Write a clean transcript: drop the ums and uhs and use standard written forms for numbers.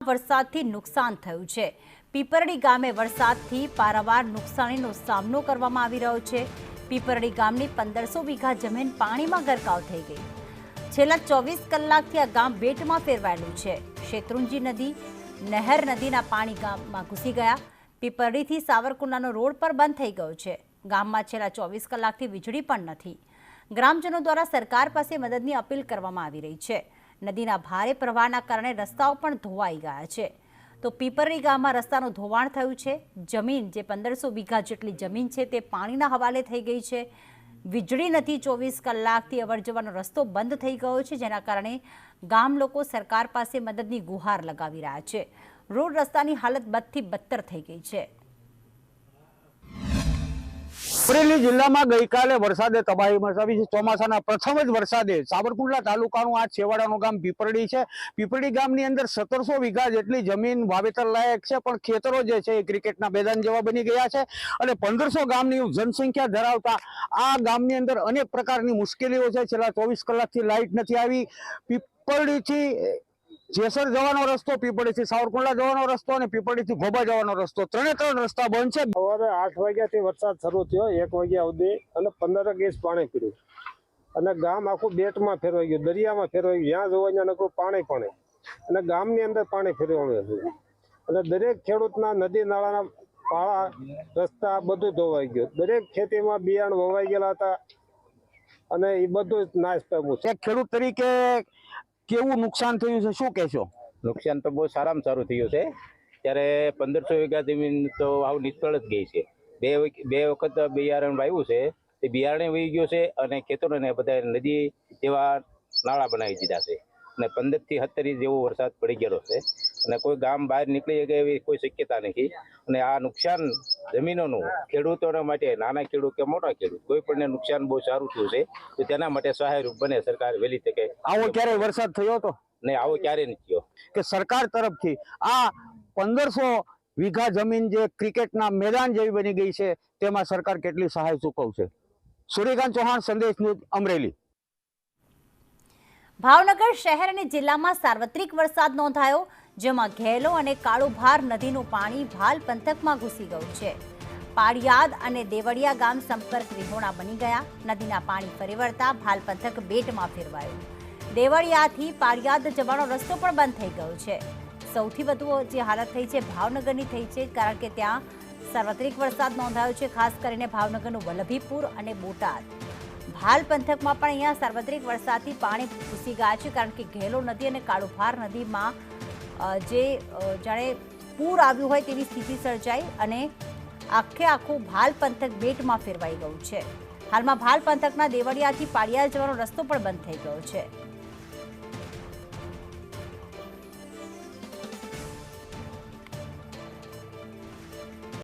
વરસાદથી નુકસાન થયું છે। પીપરડી ગામે વરસાદથી પારાવાર નુકસાનીનો સામનો કરવામાં આવી રહ્યો છે। પીપરડી ગામની 1500 વીઘા જમીન પાણીમાં ગરકાવ થઈ ગઈ। છેલ્લા 24 કલાકથી આ ગામ બેટમાં ફેરવાયેલું છે। શેત્રુંજી નદી નહેર નદીના પાણી ગામમાં ઘૂસી ગયા। પીપરડીથી સાવરકુંડલાનો રોડ પર બંધ થઈ ગયો છે। ગામમાં છેલ્લા 24 કલાકથી વીજળી પણ નથી। ગ્રામજનો દ્વારા સરકાર પાસે મદદની અપીલ કરવામાં આવી રહી છે। નદીના ભારે પ્રવાહના કારણે રસ્તાઓ પણ ધોવાઈ ગયા છે। તો પીપરડી ગામમાં રસ્તાનું ધોવાણ થયું છે। જમીન જે 1500 વીઘા જેટલી જમીન છે તે પાણીના હવાલે થઈ ગઈ છે। વીજળી નથી। 24 કલાકથી અવરજવરનો રસ્તો બંધ થઈ ગયો છે, જેના કારણે ગામ લોકો સરકાર પાસે મદદની ગુહાર લગાવી રહ્યા છે। રોડ રસ્તાની હાલત બદથી બદતર થઈ ગઈ છે। અમરેલી જિલ્લામાં ગઈકાલે વરસાદે તબાહી મચાવી છે। ચોમાસાના પ્રથમ જ વરસાદે સાવરકુંડલા તાલુકાનું આ છેવાડાનું ગામ પીપરડી છે। પીપરડી ગામની અંદર 1700 વીઘા જેટલી જમીન વાવેતર લાયક છે, પણ ખેતરો જે છે એ ક્રિકેટના મેદાન જેવા બની ગયા છે અને 1500 ગામની જનસંખ્યા ધરાવતા આ ગામની અંદર અનેક પ્રકારની મુશ્કેલીઓ છે। છેલ્લા 24 કલાકથી લાઇટ નથી આવી। પીપરડીથી જેસર જવાનો રસ્તો, પીપરડીથી સાવરકુંડલા જવાનો રસ્તો અને પીપરડીથી ઘોબા જવાનો રસ્તો, ત્રણ રસ્તા બંધ છે। સવારે 8 વાગ્યાથી વરસાદ શરૂ થયો, 1 વાગ્યા સુધી, અને 15 ઇંચ પાણી પીડ્યું અને ગામ આખું બેટમાં ફેરવાઈ ગયું, દરિયામાં ફેરવાઈ ગયું। જ્યાં જોવા ત્યાં નકરું પાણી અને ગામની અંદર પાણી ફેરવાયું હતું અને દરેક ખેડૂતના નદી નાળાના પાળા રસ્તા બધું ધોવાઈ ગયું। દરેક ખેતીમાં બિયારણ વવાઈ ગયેલા હતા અને એ બધું નાશ પામ્યું છે। ખેડૂત તરીકે કેવું નુકસાન થયું છે, શું કહેશો? નુકસાન તો બહુ સારામાં સારું થયું છે। ત્યારે 1500 વીઘા જમીન તો આવ નિષ્ફળ જ ગઈ છે। બે વખત બિયારણ વાવ્યું છે, તે બિયારણે વહી ગયું છે અને ખેતરોને બધા નદી જેવા નાળા બનાવી દીધા છે અને 15 થી 17 ઇંચ જેવો વરસાદ પડી ગયેલો છે અને કોઈ ગામ બહાર નીકળી શકે એવી કોઈ શક્યતા નથી। અને આ નુકસાન જમીનોનું ખેડૂતોના માટે, નાના ખેડૂત કે મોટા ખેડૂત, કોઈ પણ નુકસાન બહુ સારું થયું છે। તો તેના માટે સહાયરૂપ બને સરકાર વહેલી તકે। આવો ક્યારે વરસાદ થયો હતો? નહીં, આવો ક્યારે નથી થયો કે સરકાર તરફથી આ 1500 વીઘા જમીન જે ક્રિકેટના મેદાન જેવી બની ગઈ છે તેમાં સરકાર કેટલી સહાય ચૂકવશે? સૂર્યકાંત ચૌહાણ, સંદેશ ન્યૂઝ, અમરેલી। ભાવનગર શહેર અને જિલ્લામાં સાર્વત્રિક વરસાદ નોંધાયો, જેમાં ઘેલો અને કાળુભાર નદીનું પાણી ભાલ પંથકમાં ઘૂસી ગયું છે। પાળિયાદ અને દેવળિયા ગામ સંપર્ક વિહોણા બની ગયા। નદીના પાણી ફરી વળતા ભાલ પંથક બેટમાં ફેરવાયું। દેવળિયાથી પાળિયાદ જવાનો રસ્તો પણ બંધ થઈ ગયો છે। સૌથી વધુ જે હાલત થઈ છે ભાવનગરની થઈ છે, કારણ કે ત્યાં સાર્વત્રિક વરસાદ નોંધાયો છે। ખાસ કરીને ભાવનગરનું વલ્લભીપુર અને બોટાદ, ભાલ પંથકમાં પણ અહીંયા સાર્વત્રિક વરસાદથી પાણી ઘૂસી ગયા છે, કારણ કે ઘેલો નદી અને કાળુભાર નદીમાં જે જાણે પૂર આવ્યું હોય તેવી સ્થિતિ સર્જાઈ અને આખું ભાલ પંથક બેટમાં ફેરવાઈ ગયું છે। હાલમાં ભાલ પંથકના દેવળિયાથી પાળિયાદ જવાનો રસ્તો પણ બંધ થઈ ગયો છે।